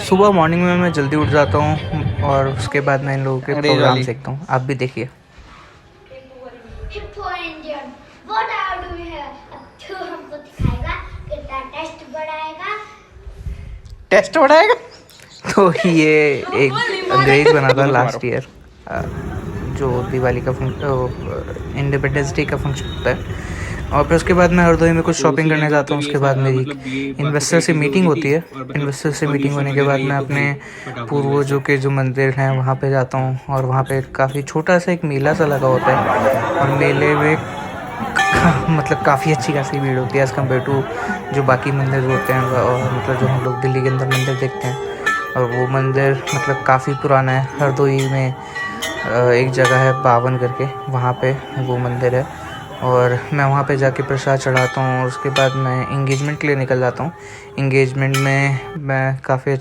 सुबह मॉर्निंग में मैं जल्दी उठ जाता हूँ और उसके बाद मैं इन लोगों के प्रोग्राम देखता हूँ। आप भी देखिए। Hippo Indian what are do here. अब तो हमको दिखाएगा कितना टेस्ट बढ़ाएगा। टेस्ट बढ़ाएगा। तो ये एक अंग्रेज बना था लास्ट ईयर, जो दिवाली का इंडिपेंडेंस डे का फंक्शन होता है। और फिर उसके बाद मैं हरदोई में कुछ शॉपिंग करने जाता हूँ। उसके बाद मेरी इन्वेस्टर से मीटिंग होती है। इन्वेस्टर से मीटिंग होने के बाद मैं अपने पूर्वजों के जो मंदिर हैं वहाँ पे जाता हूँ। और वहाँ पे काफ़ी छोटा सा एक मेला सा लगा होता है और मेले में मतलब काफ़ी अच्छी खासी भीड़ होती है एज़ कम्पेयर टू जो बाकी मंदिर होते हैं। और मतलब जो हम लोग दिल्ली के अंदर मंदिर देखते हैं, और वो मंदिर मतलब काफ़ी पुराना है। हरदोई में एक जगह है बावन करके, वहाँ पे वो मंदिर है। और मैं वहाँ पे जाके प्रसाद चढ़ाता हूँ और उसके बाद मैं इंगेजमेंट के लिए निकल जाता हूँ। इंगेजमेंट में मैं काफ़ी अच्छे